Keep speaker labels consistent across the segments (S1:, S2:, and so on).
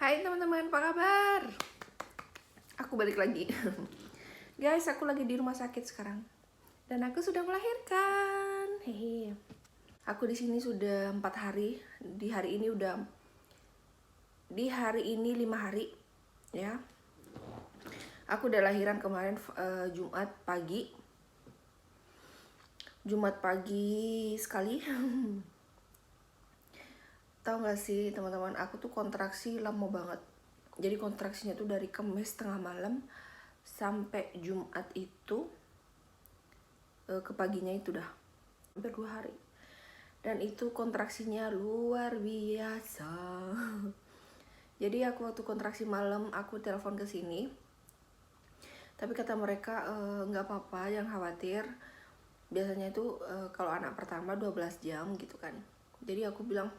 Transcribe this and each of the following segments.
S1: Hai teman-teman, apa kabar? Aku balik lagi. Guys, aku lagi di rumah sakit sekarang. Dan aku sudah melahirkan. Hehe. Aku di sini sudah 4 hari. Di hari ini 5 hari ya. Aku udah lahiran kemarin Jumat pagi. Jumat pagi sekali. Tahu gak sih teman-teman, aku tuh kontraksi lama banget. Jadi kontraksinya tuh dari Kamis tengah malam sampai Jumat itu ke paginya itu dah hampir 2 hari. Dan itu kontraksinya luar biasa. Jadi aku waktu kontraksi malam aku telepon ke sini. Tapi kata mereka nggak apa-apa, jangan khawatir. Biasanya itu kalau anak pertama 12 jam gitu kan. Jadi aku bilang,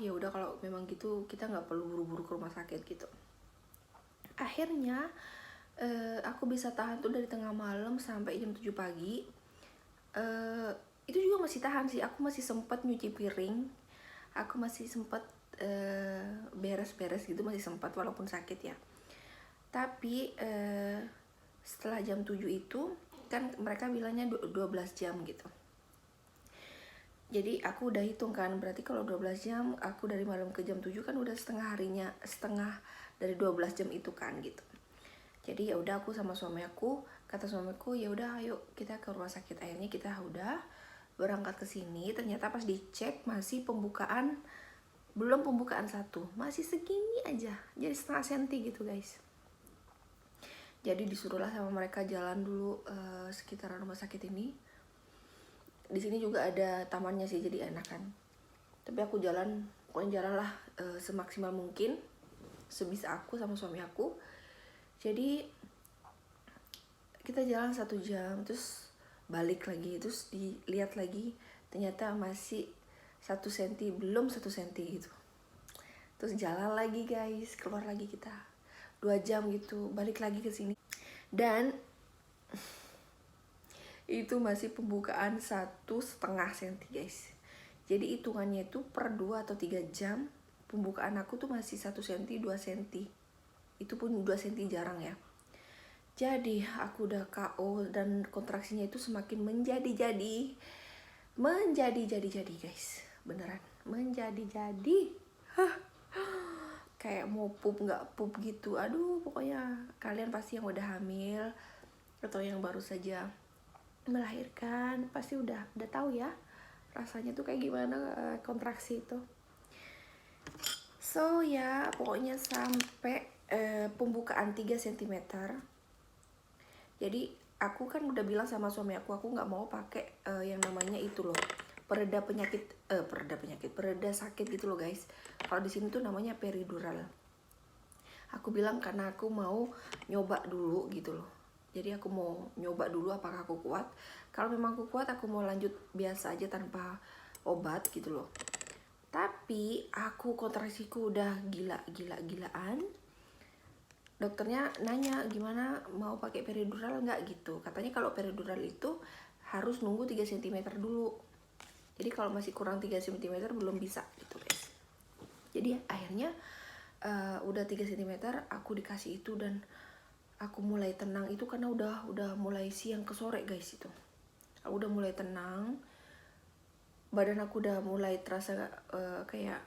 S1: ya udah kalau memang gitu kita nggak perlu buru-buru ke rumah sakit gitu. Akhirnya aku bisa tahan tuh dari tengah malam sampai jam 7 pagi. Itu juga masih tahan sih, aku masih sempat nyuci piring, aku masih sempat beres-beres gitu, masih sempat walaupun sakit ya. Tapi setelah jam 7 itu kan mereka bilangnya 12 jam gitu. Jadi aku udah hitung kan, berarti kalau 12 jam aku dari malam ke jam 7 kan udah setengah dari 12 jam itu kan gitu. Jadi ya udah aku sama suami aku, kata suamiku ya udah ayo kita ke rumah sakit. Akhirnya kita udah berangkat ke sini. Ternyata pas dicek masih belum pembukaan 1, masih segini aja, jadi setengah senti gitu guys. Jadi disuruhlah sama mereka jalan dulu sekitaran rumah sakit ini. Di sini juga ada tamannya sih, jadi enak kan. Tapi aku pokoknya jalan lah semaksimal mungkin, sebisa aku sama suami aku. Jadi kita jalan 1 jam, terus balik lagi, terus dilihat lagi, ternyata masih 1 senti, belum 1 senti gitu. Terus jalan lagi guys, keluar lagi kita 2 jam gitu, balik lagi ke sini. Dan itu masih pembukaan 1,5 senti guys. Jadi hitungannya itu per 2 atau 3 jam pembukaan aku tuh masih 1 senti, 2 senti. Itu pun 2 senti jarang ya. Jadi aku udah KO dan kontraksinya itu semakin menjadi-jadi guys. Beneran menjadi-jadi. Kayak mau pup nggak pup gitu. Aduh, pokoknya kalian pasti yang udah hamil atau yang baru saja melahirkan pasti udah tahu ya rasanya tuh kayak gimana kontraksi itu. So ya pokoknya sampai pembukaan 3 cm. Jadi aku kan udah bilang sama suami aku nggak mau pakai yang namanya itu loh, pereda sakit gitu loh guys. Kalau di sini tuh namanya peridural. Aku bilang karena aku mau nyoba dulu gitu loh. Jadi aku mau nyoba dulu apakah aku kuat. Kalau memang aku kuat, aku mau lanjut biasa aja tanpa obat gitu loh. Tapi aku kontraksiku udah gila-gilaan. Dokternya nanya gimana, mau pakai peridural nggak gitu. Katanya kalau peridural itu harus nunggu 3 cm dulu. Jadi kalau masih kurang 3 cm belum bisa gitu guys. Jadi akhirnya udah 3 cm aku dikasih itu dan aku mulai tenang itu karena udah mulai siang ke sore guys itu. Aku udah mulai tenang. Badan aku udah mulai terasa kayak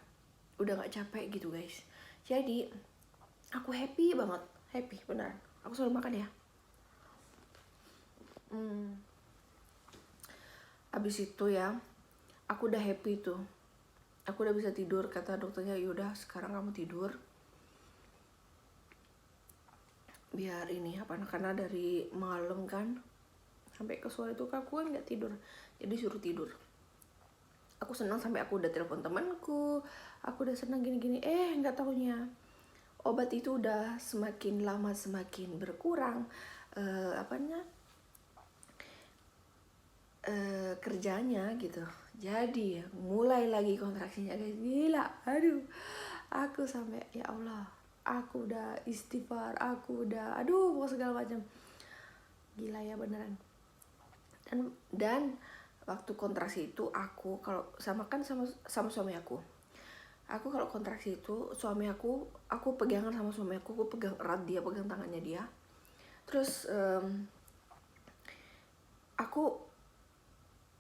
S1: udah gak capek gitu guys. Jadi aku happy banget, happy beneran. Aku selalu makan ya. Abis itu ya, aku udah happy tuh. Aku udah bisa tidur, kata dokternya yaudah sekarang kamu tidur. Biar ini karena dari malam kan sampai ke sore itu aku kan nggak tidur, jadi suruh tidur. Aku senang sampai aku udah telepon temanku, aku udah senang gini-gini. Nggak taunya obat itu udah semakin lama semakin berkurang kerjanya gitu. Jadi mulai lagi kontraksinya guys, gila. Aduh, aku sampai ya Allah, aku udah istighfar, aku udah mau segala macam. Gila ya beneran. Dan waktu kontraksi itu aku kalau sama suami aku, Aku kalau kontraksi itu suami aku pegangan sama suami aku pegang erat dia, pegang tangannya dia. Terus aku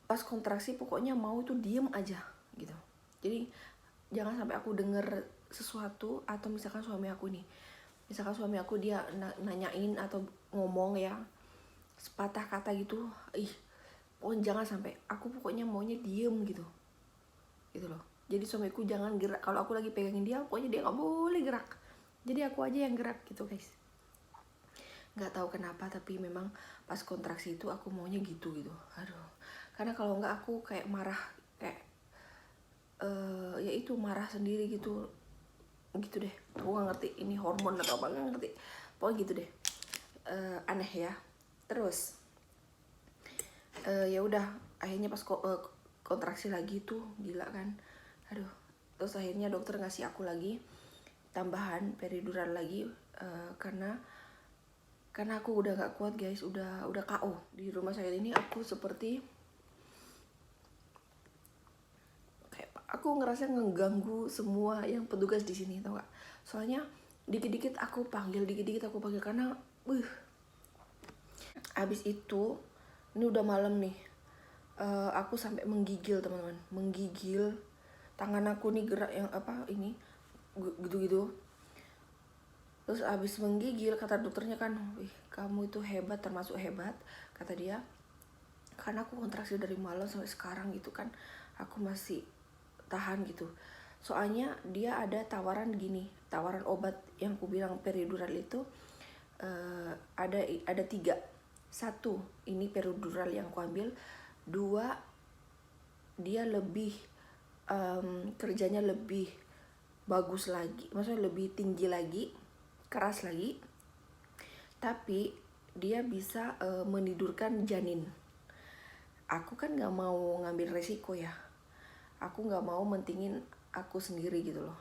S1: pas kontraksi pokoknya mau itu diem aja gitu. Jadi jangan sampai aku denger sesuatu, atau misalkan suami aku dia nanyain atau ngomong ya sepatah kata gitu, pokoknya jangan sampai, aku pokoknya maunya diem gitu loh. Jadi suamiku jangan gerak, kalau aku lagi pegangin dia pokoknya dia nggak boleh gerak, jadi aku aja yang gerak gitu guys. Nggak tahu kenapa tapi memang pas kontraksi itu aku maunya gitu. Aduh, karena kalau nggak aku kayak marah, kayak ya itu marah sendiri gitu deh. Aku nggak ngerti ini hormon atau apa, nggak ngerti, pokoknya gitu deh. Aneh ya. Terus ya udah akhirnya pas kontraksi lagi tuh gila kan, aduh. Terus akhirnya dokter ngasih aku lagi tambahan peridural lagi, karena aku udah nggak kuat guys, udah KO di rumah sakit ini. Aku seperti kayak aku ngerasa ngeganggu semua yang petugas di sini, tau gak? Soalnya dikit-dikit aku panggil karena abis itu ini udah malam nih, aku sampai menggigil teman-teman, menggigil. Tangan aku nih gerak yang apa ini gitu. Terus abis menggigil kata dokternya kan, kamu itu hebat, termasuk hebat kata dia, karena aku kontraksi dari malam sampai sekarang gitu kan, aku masih tahan gitu. Soalnya dia ada tawaran gini, tawaran obat yang aku bilang peridural itu, ada 3. 1 ini peridural yang aku ambil. 2 dia lebih kerjanya lebih bagus lagi, maksudnya lebih tinggi lagi, keras lagi, tapi dia bisa menidurkan janin. Aku kan nggak mau ngambil resiko ya, aku nggak mau mentingin aku sendiri gitu loh.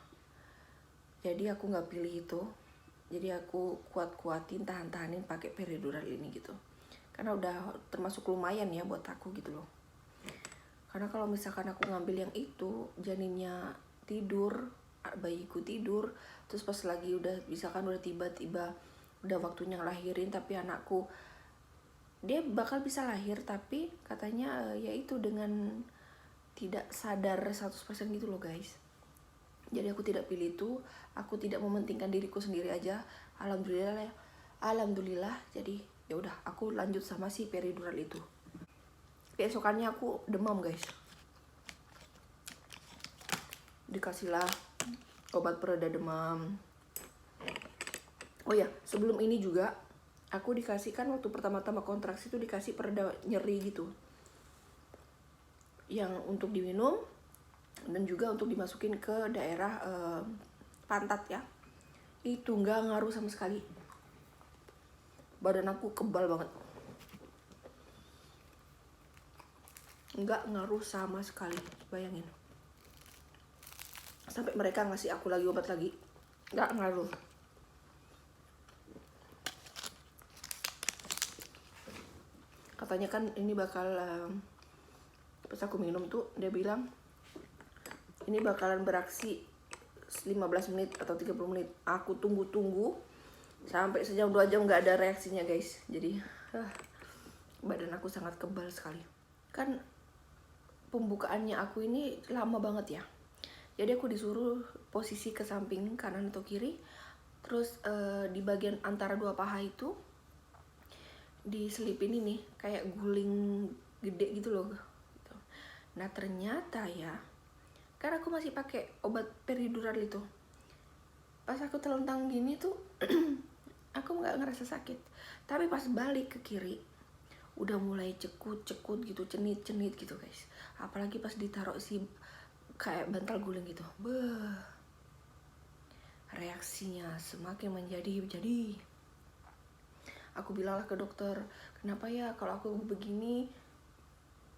S1: Jadi aku nggak pilih itu, jadi aku kuatin tahanin pakai peridural ini gitu, karena udah termasuk lumayan ya buat aku gitu loh. Karena kalau misalkan aku ngambil yang itu, janinnya tidur, bayiku tidur, terus pas lagi udah misalkan udah tiba-tiba udah waktunya ngelahirin, tapi anakku dia bakal bisa lahir, tapi katanya yaitu dengan tidak sadar 100% gitu loh guys. Jadi aku tidak pilih itu, aku tidak mementingkan diriku sendiri aja. Alhamdulillah. Jadi ya udah aku lanjut sama si peridural itu. Keesokannya aku demam guys, dikasihlah obat pereda demam. Oh ya, sebelum ini juga aku dikasih kan, waktu pertama-tama kontraksi itu dikasih pereda nyeri gitu, yang untuk diminum dan juga untuk dimasukin ke daerah pantat ya. Itu nggak ngaruh sama sekali, badan aku kebal banget, nggak ngaruh sama sekali. Bayangin, sampai mereka ngasih aku lagi obat lagi, nggak ngaruh. Katanya kan ini bakal pas aku minum tuh dia bilang ini bakalan beraksi 15 menit atau 30 menit. Aku tunggu sampai sejam 2 jam nggak ada reaksinya guys. Jadi badan aku sangat kebal sekali. Kan pembukaannya aku ini lama banget ya, jadi aku disuruh posisi ke samping kanan atau kiri, terus di bagian antara 2 paha itu diselipin ini kayak guling gede gitu loh. Nah ternyata ya, karena aku masih pakai obat peridural itu, pas aku telentang gini tuh aku nggak ngerasa sakit, tapi pas balik ke kiri udah mulai cekut gitu, cenit gitu guys. Apalagi pas ditaruh si kayak bantal guling gitu, reaksinya semakin menjadi. Aku bilanglah ke dokter, kenapa ya kalau aku begini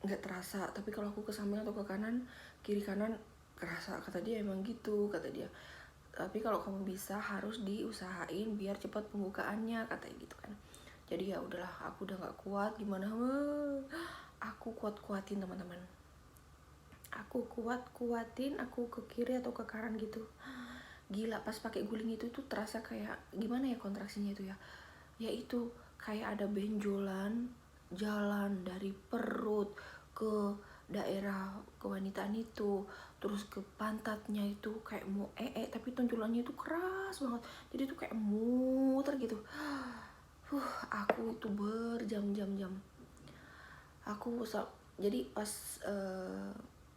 S1: nggak terasa, tapi kalau aku ke samping atau ke kanan, kiri kanan kerasa. Kata dia emang gitu, kata dia, tapi kalau kamu bisa harus diusahain biar cepat pembukaannya, katanya gitu kan. Jadi ya udahlah, aku udah nggak kuat, gimana aku kuatin teman-teman. aku kuatin, aku ke kiri atau ke kanan gitu. Gila, pas pakai guling itu tuh terasa kayak gimana ya kontraksinya itu ya. Ya itu kayak ada benjolan jalan dari perut ke daerah kewanitaan itu, terus ke pantatnya itu kayak mau tapi tonjolannya itu keras banget. Jadi tuh kayak muter gitu. Aku itu berjam-jam. Jadi pas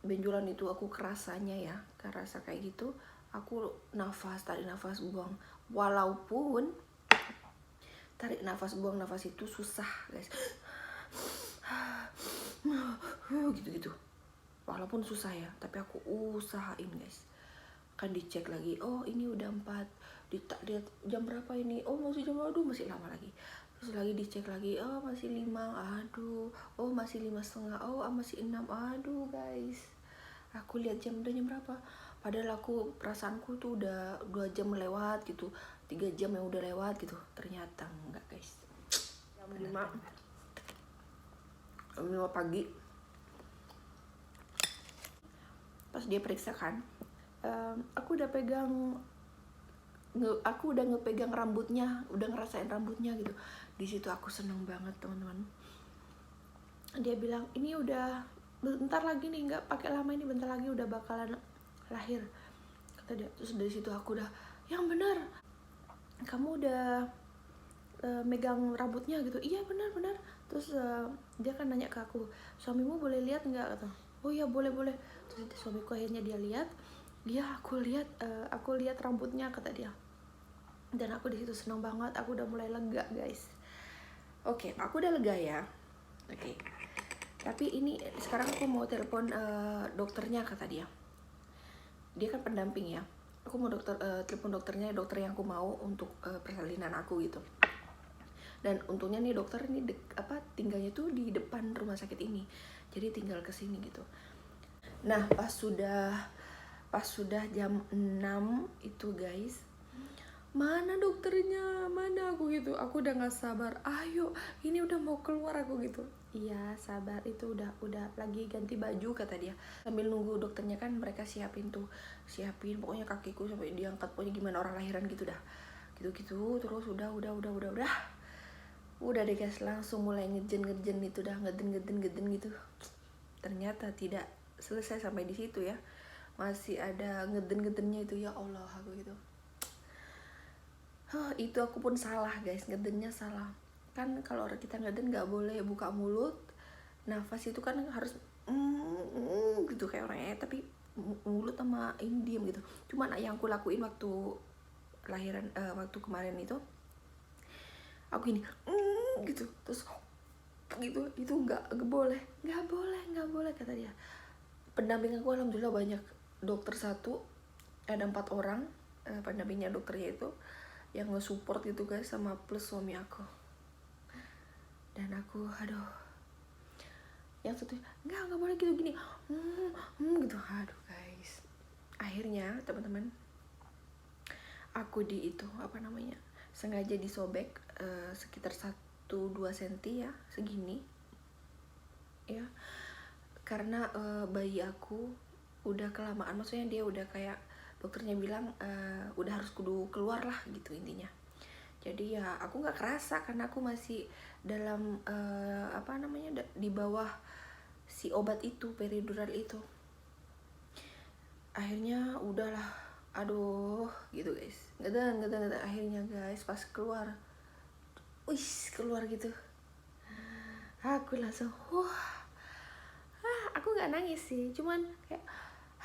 S1: benjolan itu aku kerasanya ya, kerasa kayak gitu, aku tarik nafas, buang. Walaupun tarik nafas, buang nafas itu susah guys, gitu-gitu. Walaupun susah ya, tapi aku usahain guys. Kan dicek lagi, oh ini udah 4, lihat jam berapa ini, oh masih jam, aduh masih lama lagi. Terus lagi dicek lagi, oh masih 5, aduh, oh masih 5,5, oh masih 6, aduh guys. Aku lihat jam, udah jam berapa, padahal aku perasaanku tuh udah 2 jam lewat gitu, 3 jam yang udah lewat gitu. Ternyata enggak guys. Jam 5 pagi pas dia periksa kan, aku udah ngepegang rambutnya, udah ngerasain rambutnya gitu. Di situ aku seneng banget teman-teman. Dia bilang ini udah bentar lagi nih, nggak pakai lama ini, bentar lagi udah bakalan lahir kata dia. Terus dari situ aku udah, yang benar kamu udah megang rambutnya gitu. Iya benar. Terus dia kan nanya ke aku, suamimu boleh lihat nggak, kata. Oh iya boleh. Terus suamiku akhirnya dia lihat. Ya aku lihat rambutnya kata dia. Dan aku di situ senang banget, aku udah mulai lega guys. Oke, aku udah lega ya. Oke. Tapi ini sekarang aku mau telepon dokternya kata dia. Dia kan pendamping ya. Aku mau telepon dokternya, dokter yang aku mau untuk persalinan aku gitu. Dan untungnya nih dokter ini tinggalnya tuh di depan rumah sakit ini. Jadi tinggal kesini gitu. Nah, pas sudah jam 6 itu guys, mana dokternya, mana aku gitu. Aku udah nggak sabar, ayo ini udah mau keluar aku gitu. Iya sabar, itu udah lagi ganti baju kata dia. Sambil nunggu dokternya kan mereka siapin pokoknya kakiku sampai diangkat, pokoknya gimana orang lahiran gitu dah. Gitu terus udah deh guys, langsung mulai ngejen itu dah, ngeden gitu. Ternyata tidak selesai sampai di situ ya, masih ada ngeden-ngedennya itu. Ya Allah aku gitu. Itu aku pun salah guys, ngedennya salah. Kan kalau kita ngeden nggak boleh buka mulut, nafas itu kan harus gitu kayak orangnya, tapi mulut sama ini diem gitu. Cuman yang aku lakuin waktu lahiran, waktu kemarin itu, aku ini gitu, terus gitu, itu nggak boleh kata dia. Pendamping aku alhamdulillah banyak, dokter 1, ada 4 orang pendampingnya dokternya itu yang nge-support gitu guys, sama plus suami aku. Dan aku aduh, yang satu nggak boleh gitu gini gitu. Aduh guys, akhirnya teman-teman aku sengaja disobek sekitar 1-2 cm ya, segini ya, karena bayi aku udah kelamaan, maksudnya dia udah kayak dokternya bilang udah harus kudu keluar lah gitu intinya. Jadi ya aku nggak kerasa karena aku masih dalam di bawah si obat itu, peridural itu. Akhirnya udahlah, aduh gitu guys, ngeden. Akhirnya guys pas keluar gitu, aku langsung aku nggak nangis sih, cuman kayak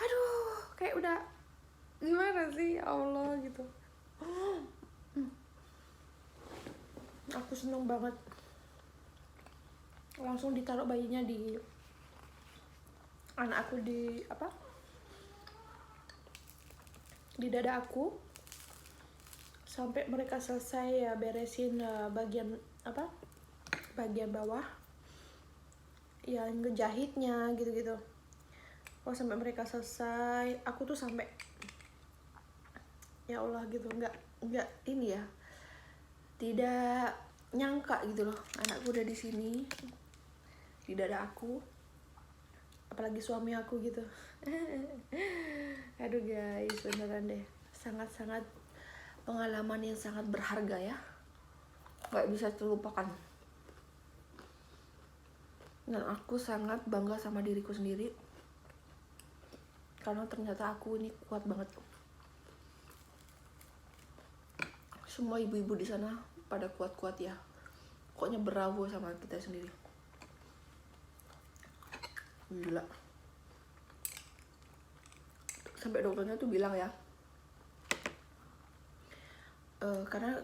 S1: aduh, kayak udah gimana sih, ya Allah gitu. Aku seneng banget. Langsung ditaruh bayinya di anak aku, di dada aku, sampai mereka selesai ya beresin bagian bawah yang ngejahitnya gitu. Oh sampai mereka selesai, aku tuh sampai ya Allah gitu, nggak ini ya, tidak nyangka gitu loh, anakku udah di sini di dada aku. apalagi suami aku gitu. Aduh guys, beneran deh, sangat-sangat pengalaman yang sangat berharga ya, nggak bisa terlupakan. Dan aku sangat bangga sama diriku sendiri karena ternyata aku ini kuat banget. Semua ibu-ibu di sana pada kuat-kuat ya, pokoknya bravo sama kita sendiri. Gila, sampai dokternya tuh bilang ya, karena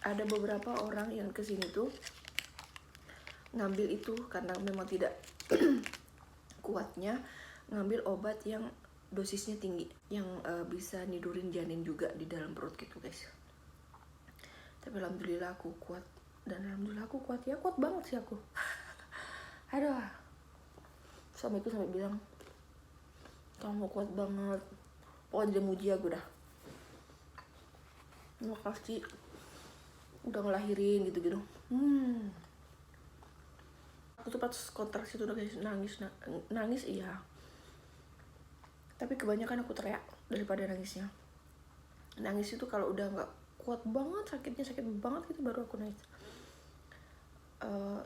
S1: ada beberapa orang yang kesini tuh ngambil itu karena memang tidak kuatnya ngambil obat yang dosisnya tinggi, yang bisa nidurin janin juga di dalam perut gitu guys. Tapi alhamdulillah aku kuat, dan alhamdulillah aku kuat ya, kuat banget sih aku. Aduh, suamiku sampai bilang, kamu kuat banget, pokoknya dia muji aku dah. Makasih udah ngelahirin gitu-gitu. Aku tuh pas kontraksi tuh udah nangis iya, tapi kebanyakan aku teriak daripada nangisnya. Nangis itu kalau udah nggak kuat banget, sakit banget gitu, baru aku nangis.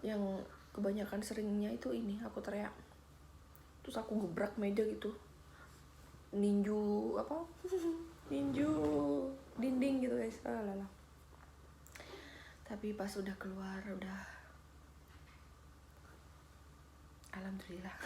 S1: Yang kebanyakan seringnya itu ini aku teriak, terus aku gebrak meja gitu, ninju ninju dinding gitu guys. Lala. Tapi pas udah keluar udah alhamdulillah.